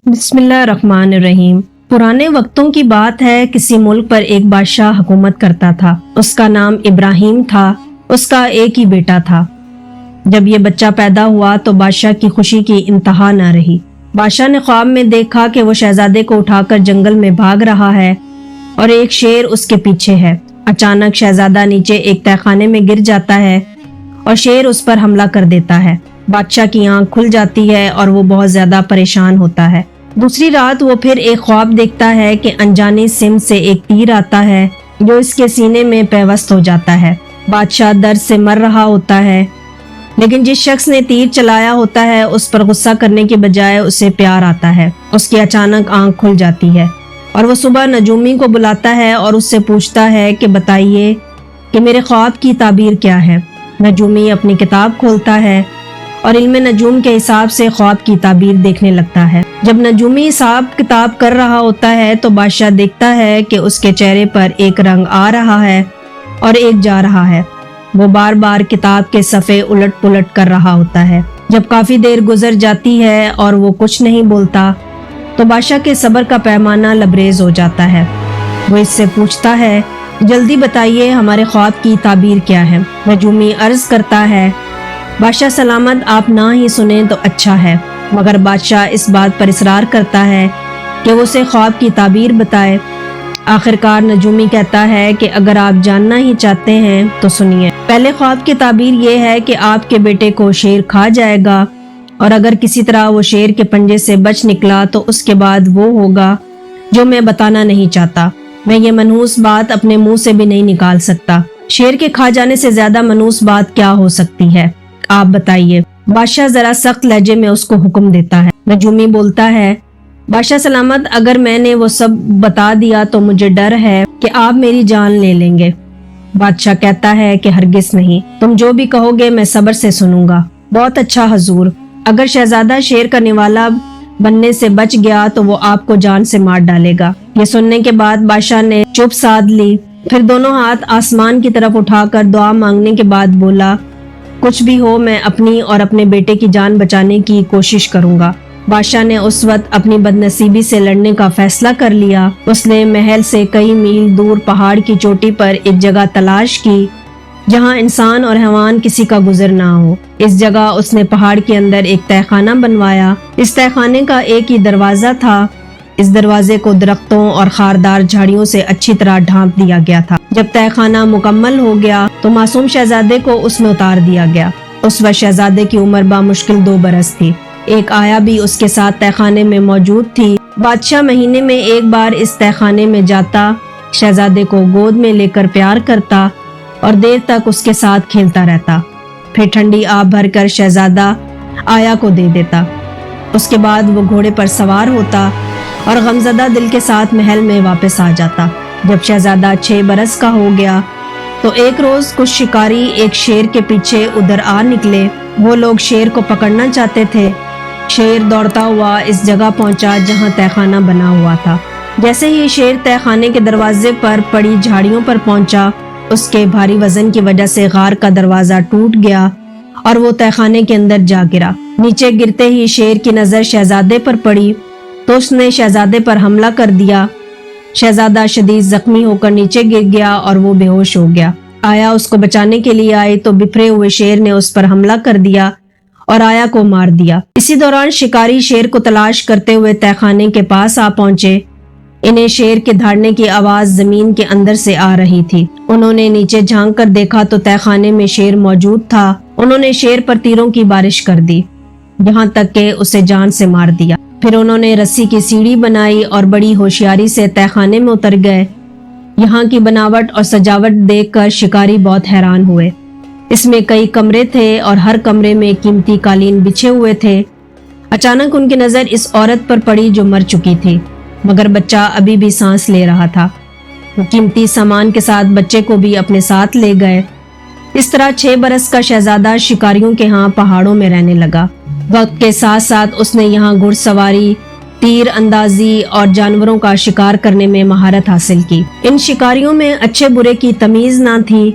بسم اللہ الرحمن الرحیم۔ پرانے وقتوں کی بات ہے، کسی ملک پر ایک بادشاہ حکومت کرتا تھا۔ اس کا نام ابراہیم تھا۔ اس کا ایک ہی بیٹا تھا۔ جب یہ بچہ پیدا ہوا تو بادشاہ کی خوشی کی انتہا نہ رہی۔ بادشاہ نے خواب میں دیکھا کہ وہ شہزادے کو اٹھا کر جنگل میں بھاگ رہا ہے اور ایک شیر اس کے پیچھے ہے۔ اچانک شہزادہ نیچے ایک تہہ خانے میں گر جاتا ہے اور شیر اس پر حملہ کر دیتا ہے۔ بادشاہ کی آنکھ کھل جاتی ہے اور وہ بہت زیادہ پریشان ہوتا ہے۔ دوسری رات وہ پھر ایک خواب دیکھتا ہے کہ انجانی سمت سے ایک تیر آتا ہے جو اس کے سینے میں پیوست ہو جاتا ہے۔ بادشاہ درد سے مر رہا ہوتا ہے، لیکن جس شخص نے تیر چلایا ہوتا ہے اس پر غصہ کرنے کے بجائے اسے پیار آتا ہے۔ اس کی اچانک آنکھ کھل جاتی ہے اور وہ صبح نجومی کو بلاتا ہے اور اس سے پوچھتا ہے کہ بتائیے کہ میرے خواب کی تعبیر کیا ہے۔ نجومی اپنی کتاب کھولتا ہے اور علم نجوم کے حساب سے خواب کی تعبیر دیکھنے لگتا ہے۔ جب نجومی حساب کتاب کر رہا ہوتا ہے تو بادشاہ دیکھتا ہے کہ اس کے چہرے پر ایک رنگ آ رہا ہے اور ایک جا رہا ہے۔ وہ بار بار کتاب کے صفحے الٹ پلٹ کر رہا ہوتا ہے۔ جب کافی دیر گزر جاتی ہے اور وہ کچھ نہیں بولتا تو بادشاہ کے صبر کا پیمانہ لبریز ہو جاتا ہے۔ وہ اس سے پوچھتا ہے، جلدی بتائیے ہمارے خواب کی تعبیر کیا ہے۔ نجومی عرض کرتا ہے، بادشاہ سلامت، آپ نہ ہی سنیں تو اچھا ہے، مگر بادشاہ اس بات پر اصرار کرتا ہے کہ وہ اسے خواب کی تعبیر بتائے۔ آخرکار نجومی کہتا ہے کہ اگر آپ جاننا ہی چاہتے ہیں تو سنیے۔ پہلے خواب کی تعبیر یہ ہے کہ آپ کے بیٹے کو شیر کھا جائے گا، اور اگر کسی طرح وہ شیر کے پنجے سے بچ نکلا تو اس کے بعد وہ ہوگا جو میں بتانا نہیں چاہتا۔ میں یہ منحوس بات اپنے منہ سے بھی نہیں نکال سکتا۔ شیر کے کھا جانے سے زیادہ منحوس بات کیا ہو سکتی ہے، آپ بتائیے۔ بادشاہ ذرا سخت لہجے میں اس کو حکم دیتا ہے۔ نجومی بولتا ہے، بادشاہ سلامت، اگر میں نے وہ سب بتا دیا تو مجھے ڈر ہے کہ آپ میری جان لے لیں گے۔ بادشاہ کہتا ہے کہ ہرگز نہیں، تم جو بھی کہو گے میں صبر سے سنوں گا۔ بہت اچھا حضور، اگر شہزادہ شیر کا نوالا بننے سے بچ گیا تو وہ آپ کو جان سے مار ڈالے گا۔ یہ سننے کے بعد بادشاہ نے چپ سادھ لی، پھر دونوں ہاتھ آسمان کی طرف اٹھا کر دعا مانگنے کے بعد بولا، کچھ بھی ہو میں اپنی اور اپنے بیٹے کی جان بچانے کی کوشش کروں گا۔ بادشاہ نے اس وقت اپنی بدنصیبی سے لڑنے کا فیصلہ کر لیا۔ اس نے محل سے کئی میل دور پہاڑ کی چوٹی پر ایک جگہ تلاش کی جہاں انسان اور حیوان کسی کا گزر نہ ہو۔ اس جگہ اس نے پہاڑ کے اندر ایک تہہ خانہ بنوایا۔ اس تہہ خانے کا ایک ہی دروازہ تھا۔ اس دروازے کو درختوں اور خاردار جھاڑیوں سے اچھی طرح ڈھانپ دیا گیا تھا۔ جب تہہ خانہ مکمل ہو گیا تو معصوم شہزادے کو اس میں اتار دیا گیا۔ اس وقت شہزادے کی عمر بامشکل 2 برس تھی۔ ایک آیا بھی اس کے ساتھ تہہ خانے میں موجود تھی۔ بادشاہ مہینے میں ایک بار اس تہہ خانے میں جاتا، شہزادے کو گود میں لے کر پیار کرتا اور دیر تک اس کے ساتھ کھیلتا رہتا۔ پھر ٹھنڈی آب بھر کر شہزادہ آیا کو دے دیتا۔ اس کے بعد وہ گھوڑے پر سوار ہوتا اور غمزدہ دل کے ساتھ محل میں واپس آ جاتا۔ جب شہزادہ 6 برس کا ہو گیا تو ایک روز کچھ شکاری ایک شیر کے پیچھے ادھر آ نکلے۔ وہ لوگ شیر کو پکڑنا چاہتے تھے۔ شیر دوڑتا ہوا اس جگہ پہنچا جہاں تہہ خانہ بنا ہوا تھا۔ جیسے ہی شیر تہہ خانے کے دروازے پر پڑی جھاڑیوں پر پہنچا، اس کے بھاری وزن کی وجہ سے غار کا دروازہ ٹوٹ گیا اور وہ تہہ خانے کے اندر جا گرا۔ نیچے گرتے ہی شیر کی نظر شہزادے پر پڑی تو اس نے شہزادے پر حملہ کر دیا۔ شہزادہ شدید زخمی ہو کر نیچے گر گیا اور وہ بے ہوش ہو گیا۔ آیا اس کو بچانے کے لیے آئی تو بپھرے ہوئے شیر نے اس پر حملہ کر دیا اور آیا کو مار دیا۔ اسی دوران شکاری شیر کو تلاش کرتے ہوئے تہہ خانے کے پاس آ پہنچے۔ انہیں شیر کے دھاڑنے کی آواز زمین کے اندر سے آ رہی تھی۔ انہوں نے نیچے جھانک کر دیکھا تو تہہ خانے میں شیر موجود تھا۔ انہوں نے شیر پر تیروں کی بارش کر دی، یہاں تک کہ اسے جان سے مار دیا۔ پھر انہوں نے رسی کی سیڑھی بنائی اور بڑی ہوشیاری سے تہہ خانے میں اتر گئے۔ یہاں کی بناوٹ اور سجاوٹ دیکھ کر شکاری بہت حیران ہوئے۔ اس میں کئی کمرے تھے اور ہر کمرے میں قیمتی قالین بچھے ہوئے تھے۔ اچانک ان کی نظر اس عورت پر پڑی جو مر چکی تھی، مگر بچہ ابھی بھی سانس لے رہا تھا۔ وہ قیمتی سامان کے ساتھ بچے کو بھی اپنے ساتھ لے گئے۔ اس طرح 6 برس کا شہزادہ شکاریوں کے ہاں پہاڑوں میں رہنے لگا۔ وقت کے ساتھ ساتھ اس نے یہاں گھڑ سواری، تیر اندازی اور جانوروں کا شکار کرنے میں مہارت حاصل کی۔ ان شکاریوں میں اچھے برے کی تمیز نہ تھی،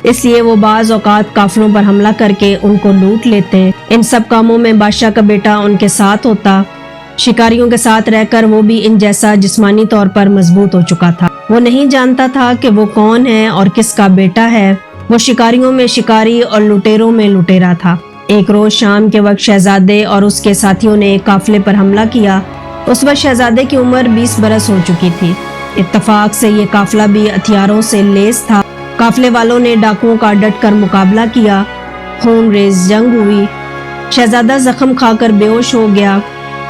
اس لیے وہ بعض اوقات قافلوں پر حملہ کر کے ان کو لوٹ لیتے۔ ان سب کاموں میں بادشاہ کا بیٹا ان کے ساتھ ہوتا۔ शिकारियों के साथ रहकर वो भी इन जैसा जिस्मानी तौर पर मजबूत हो चुका था। वो नहीं जानता था कि वो कौन है और किसका बेटा है। वो शिकारियों में शिकारी और लुटेरों में लुटेरा था। एक रोज शाम के वक्त शहजादे और उसके साथियों ने एक काफिले पर हमला किया। उस वक्त शहजादे की उम्र 20 बरस हो चुकी थी। इत्तफाक से ये काफिला भी हथियारों से लैस था। काफिले वालों ने डाकुओं का डट कर मुकाबला किया। खून रेज जंग हुई। शहजादा जख्म खाकर बेहोश हो गया।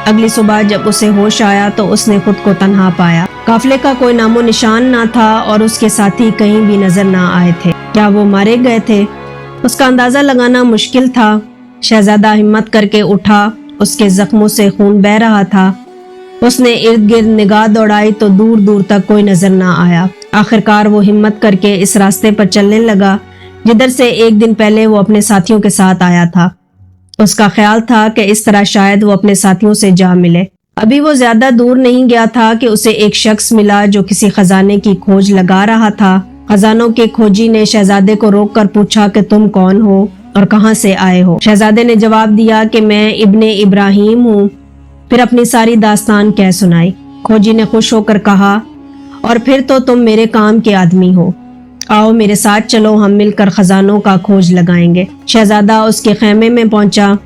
अगली सुबह जब उसे होश आया तो उसने खुद को तन्हा पाया। काफिले का कोई नामो निशान ना था और उसके साथी कहीं भी नजर ना आए थे। क्या वो मारे गए थे? उसका अंदाजा लगाना मुश्किल था। शहजादा हिम्मत करके उठा। उसके जख्मों से खून बह रहा था। उसने इर्द गिर्द निगाह दौड़ाई तो दूर दूर तक कोई नजर ना आया। आखिरकार वो हिम्मत करके इस रास्ते पर चलने लगा जिधर से एक दिन पहले वो अपने साथियों के साथ आया था। उसका ख्याल था कि इस तरह शायद वो अपने साथियों से जा मिले। अभी वो ज्यादा दूर नहीं गया था कि उसे एक शख्स मिला जो किसी खजाने की खोज लगा रहा था। खजानों के खोजी ने शहजादे को रोककर पूछा कि तुम कौन हो और कहां से आए हो। शहजादे ने जवाब दिया कि मैं इब्ने इब्राहिम हूँ। फिर अपनी सारी दास्तान कह सुनाई। खोजी ने खुश होकर कहा, और फिर तो तुम मेरे काम के आदमी हो। आओ मेरे साथ चलो, हम मिलकर खजानों का खोज लगाएंगे। शहजादा उसके खेमे में पहुंचा।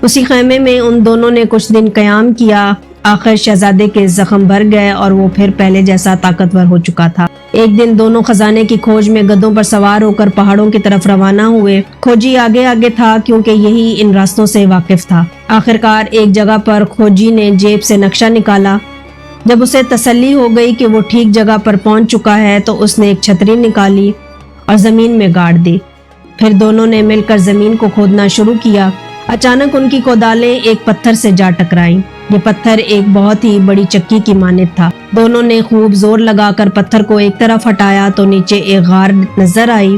उसी खेमे में उन दोनों ने कुछ दिन कयाम किया। आखिर शहजादे के जख्म भर गए और वो फिर पहले जैसा ताकतवर हो चुका था। एक दिन दोनों खजाने की खोज में गधों पर सवार होकर पहाड़ों की तरफ रवाना हुए। खोजी आगे आगे था क्योंकि यही इन रास्तों से वाकिफ था। आखिरकार एक जगह पर खोजी ने जेब से नक्शा निकाला। जब उसे तसल्ली हो गई कि वो ठीक जगह पर पहुंच चुका है तो उसने एक छतरी निकाली और जमीन में गाड़ दी। फिर दोनों ने मिलकर जमीन को खोदना शुरू किया। अचानक उनकी कोदालें एक पत्थर से जा टकराईं। ये पत्थर एक बहुत ही बड़ी चक्की की मानित था। दोनों ने खूब जोर लगाकर पत्थर को एक तरफ हटाया तो नीचे एक गार नजर आई।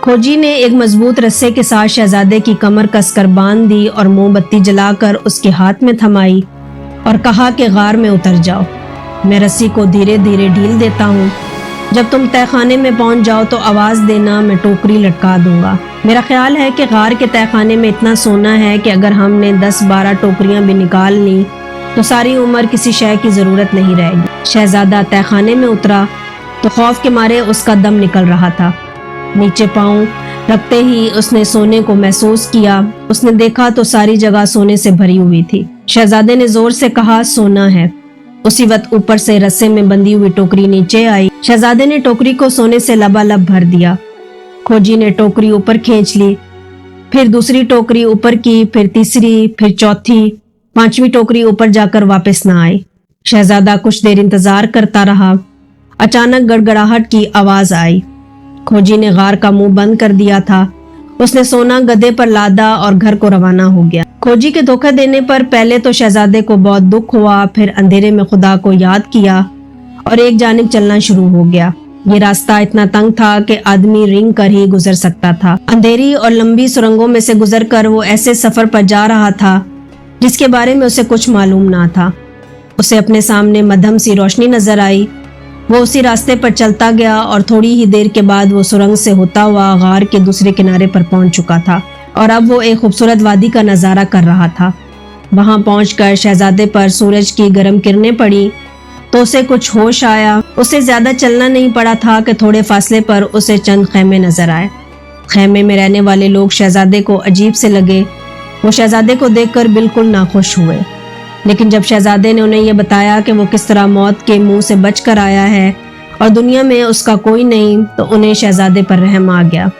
खोजी ने एक मजबूत रस्से के साथ शहजादे की कमर कसकर बांध दी और मोमबत्ती जलाकर उसके हाथ में थमाई और कहा कि गार में उतर जाओ। मैं रस्सी को धीरे धीरे ढील देता हूँ। जब तुम तहखाने में पहुंच जाओ तो आवाज देना, मैं टोकरी लटका दूंगा। मेरा ख्याल है कि गार के तहखाने में इतना सोना है कि अगर हमने 10-12 टोकरियां भी निकाल ली तो सारी उम्र किसी शय की जरूरत नहीं रहेगी। शहजादा तहखाने में उतरा तो खौफ के मारे उसका दम निकल रहा था। नीचे पांव रखते ही उसने सोने को महसूस किया। उसने देखा तो सारी जगह सोने से भरी हुई थी। शहजादे ने जोर से कहा, सोना है। उसी वक्त ऊपर से रस्से में बंधी हुई टोकरी नीचे आई। शहजादे ने टोकरी को सोने से लबालब भर दिया। खोजी ने टोकरी ऊपर खींच ली, फिर दूसरी टोकरी ऊपर की, फिर तीसरी, फिर चौथी, 5वीं टोकरी ऊपर जाकर वापस न आई। शहजादा कुछ देर इंतजार करता रहा। अचानक गड़गड़ाहट की आवाज आई। खोजी ने गार का मुंह बंद कर दिया था। उसने सोना गधे पर लादा और घर को रवाना हो गया। खोजी के धोखा देने पर पहले तो शहजादे को बहुत दुख हुआ, फिर अंधेरे में खुदा को याद किया और एक जानिब चलना शुरू हो गया। ये रास्ता इतना तंग था कि आदमी रिंग कर ही गुजर सकता था। अंधेरी और लंबी सुरंगों में से गुजरकर वो ऐसे सफर पर जा रहा था जिसके बारे में उसे कुछ मालूम ना था। उसे अपने सामने मध्यम सी रोशनी नजर आई। वो उसी रास्ते पर चलता गया और थोड़ी ही देर के बाद वो सुरंग से होता हुआ गार के दूसरे किनारे पर पहुंच चुका था और अब वो एक खूबसूरत वादी का नजारा कर रहा था। वहां पहुंचकर शहजादे पर सूरज की गर्म किरणें पड़ी तो उसे कुछ होश आया। उसे ज्यादा चलना नहीं पड़ा था कि थोड़े फासले पर उसे चंद खैमे नजर आए। खैमे में रहने वाले लोग शहजादे को अजीब से लगे। वो शहजादे को देखकर बिल्कुल नाखुश हुए, लेकिन जब शहजादे ने उन्हें यह बताया कि वो किस तरह मौत के मुंह से बचकर आया है और दुनिया में उसका कोई नहीं, तो उन्हें शहजादे पर रहम आ गया।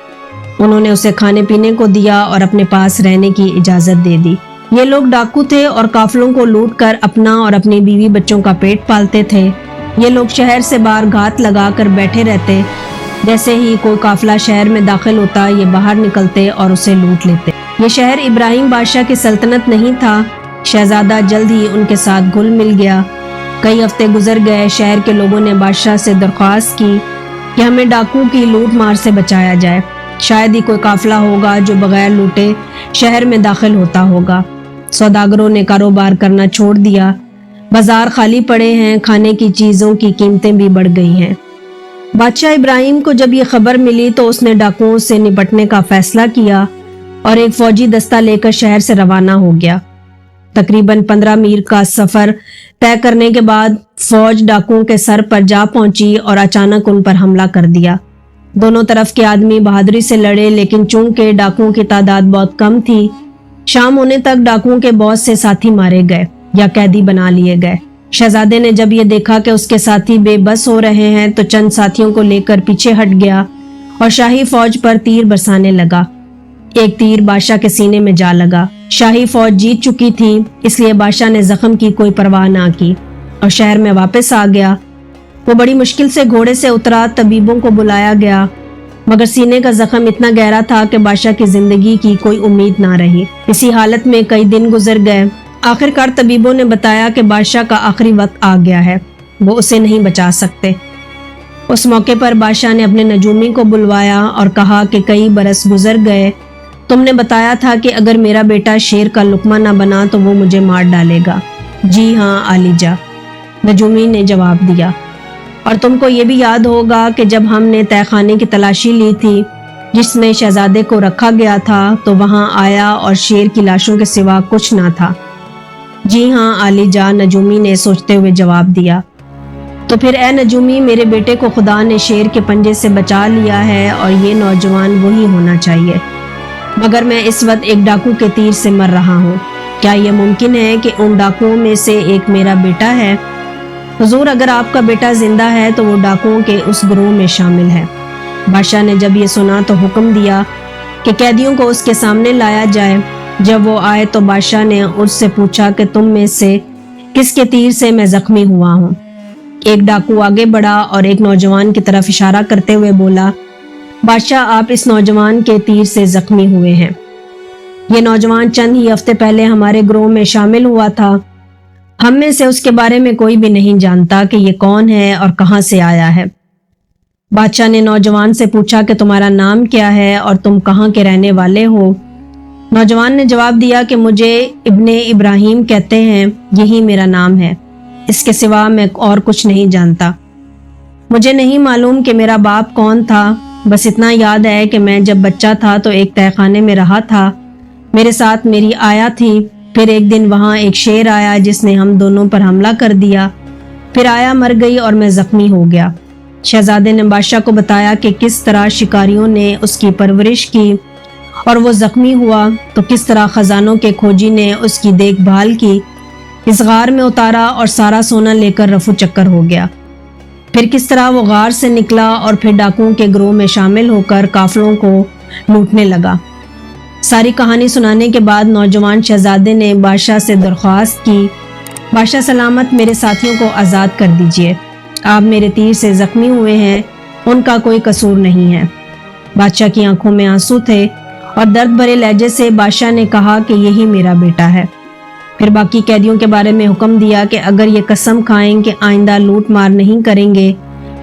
उन्होंने उसे खाने पीने को दिया और अपने पास रहने की इजाजत दे दी। ये लोग डाकू थे और काफिलों को लूट कर अपना और अपनी बीवी बच्चों का पेट पालते थे। ये लोग शहर से बाहर घात लगा कर बैठे रहते। जैसे ही कोई काफिला शहर में दाखिल होता, ये बाहर निकलते और उसे लूट लेते। ये शहर इब्राहिम बादशाह की सल्तनत नहीं था। शहजादा जल्द ही उनके साथ घुल मिल गया। कई हफ्ते गुजर गए। शहर के लोगों ने बादशाह से दरख्वास्त की कि हमें डाकू की लूट मार से बचाया जाए। शायद ही कोई काफिला होगा जो बगैर लूटे शहर में दाखिल होता होगा। सौदागरों ने कारोबार करना छोड़ दिया। बाजार खाली पड़े हैं। खाने की चीजों की कीमतें भी बढ़ गई हैं। बादशाह इब्राहिम को जब ये खबर मिली तो उसने डाकुओं से निपटने का फैसला किया और एक फौजी दस्ता लेकर शहर से रवाना हो गया। तकरीबन 15 मील का सफर तय करने के बाद फौज डाकुओं के सर पर जा पहुंची और अचानक उन पर हमला कर दिया। दोनों तरफ के आदमी बहादुरी से लड़े, लेकिन चूंकि डाकुओं की तादाद बहुत कम थी, शाम होने तक डाकुओं के बहुत से साथी मारे गए या कैदी बना लिए गए। शहजादे ने जब ये देखा कि उसके साथी बेबस हो रहे हैं तो चंद साथियों को लेकर पीछे हट गया और शाही फौज पर तीर बरसाने लगा। एक तीर बादशाह के सीने में जा लगा। शाही फौज जीत चुकी थी, इसलिए बादशाह ने जख्म की कोई परवाह ना की और शहर में वापस आ गया। वो बड़ी मुश्किल से घोड़े से उतरा, तबीबों को बुलाया गया, मगर सीने का जख्म इतना गहरा था कि बादशाह की जिंदगी की कोई उम्मीद ना रही। इसी हालत में कई दिन गुजर गए। आखिरकार तबीबों ने बताया कि बादशाह का आखिरी वक्त आ गया है, वो उसे नहीं बचा सकते। उस मौके पर बादशाह ने अपने नजूमी को बुलवाया और कहा कि कई बरस गुजर गए, तुमने बताया था कि अगर मेरा बेटा शेर का लुकमा ना बना तो वो मुझे मार डालेगा। जी हाँ आलीजा, नजूमी ने जवाब दिया। और तुमको ये भी याद होगा कि जब हमने तहखाने की तलाशी ली थी जिसमें शहजादे को रखा गया था, तो वहां आया और शेर की लाशों के सिवा कुछ ना था। जी हाँ आलीजा, नजूमी ने सोचते हुए जवाब दिया। तो फिर ए नजूमी, मेरे बेटे को खुदा ने शेर के पंजे से बचा लिया है और ये नौजवान वही होना चाहिए, मगर मैं इस वक्त एक डाकू के तीर से मर रहा हूँ। क्या यह मुमकिन है कि उन डाकुओं में से एक मेरा बेटा है? हुजूर, अगर आपका बेटा जिंदा है तो वो डाकुओं के उस ग्रोह में शामिल है। बादशाह ने जब ये सुना तो हुक्म दिया कि कैदियों को उसके सामने लाया जाए। जब वो आए तो बादशाह ने उससे पूछा कि तुम में से किसके तीर से मैं जख्मी हुआ हूँ। एक डाकू आगे बढ़ा और एक नौजवान की तरफ इशारा करते हुए बोला, बादशाह, आप इस नौजवान के तीर से जख्मी हुए हैं। ये नौजवान चंद ही हफ्ते पहले हमारे ग्रोह में शामिल हुआ था। हम में से उसके बारे में कोई भी नहीं जानता कि ये कौन है और कहां से आया है। बादशाह ने नौजवान से पूछा कि तुम्हारा नाम क्या है और तुम कहां के रहने वाले हो। नौजवान ने जवाब दिया कि मुझे इब्ने इब्राहिम कहते हैं, यही मेरा नाम है, इसके सिवा मैं और कुछ नहीं जानता। मुझे नहीं मालूम कि मेरा बाप कौन था, बस इतना याद है कि मैं जब बच्चा था तो एक तहखाने में रहा था, मेरे साथ मेरी आया थी। फिर एक दिन वहां एक शेर आया जिसने हम दोनों पर हमला कर दिया। फिर आया मर गई और मैं जख्मी हो गया। शहजादे ने बादशाह को बताया कि किस तरह शिकारियों ने उसकी परवरिश की और वो जख्मी हुआ, तो किस तरह खजानों के खोजी ने उसकी देखभाल की, इस गार में उतारा और सारा सोना लेकर रफू चक्कर हो गया। फिर किस तरह वो गार से निकला और फिर डाकुओं के ग्रोह में शामिल होकर काफलों को लूटने लगा। सारी कहानी सुनाने के बाद नौजवान शहजादे ने बादशाह से दरख्वास्त की, बादशाह सलामत, मेरे साथियों को आज़ाद कर दीजिए। आप मेरे तीर से जख्मी हुए हैं, उनका कोई कसूर नहीं है। बादशाह की आंखों में आंसू थे और दर्द भरे लहजे से बादशाह ने कहा कि यही मेरा बेटा है। फिर बाकी कैदियों के बारे में हुक्म दिया कि अगर ये कसम खाएं कि आइंदा लूट मार नहीं करेंगे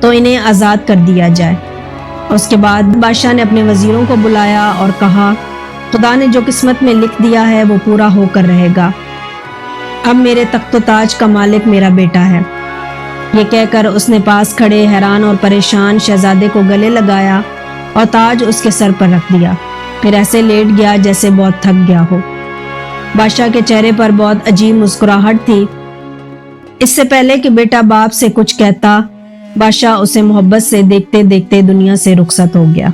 तो इन्हें आज़ाद कर दिया जाए। उसके बाद बादशाह ने अपने वजीरों को बुलाया और कहा, खुदा ने जो किस्मत में लिख दिया है वो पूरा होकर रहेगा। अब मेरे तख्त ताज का मालिक मेरा बेटा है। ये कहकर उसने पास खड़े हैरान और परेशान शहजादे को गले लगाया और ताज उसके सर पर रख दिया। फिर ऐसे लेट गया जैसे बहुत थक गया हो। बादशाह के चेहरे पर बहुत अजीब मुस्कुराहट थी। इससे पहले कि बेटा बाप से कुछ कहता, बादशाह उसे मोहब्बत से देखते देखते दुनिया से रुखसत हो गया।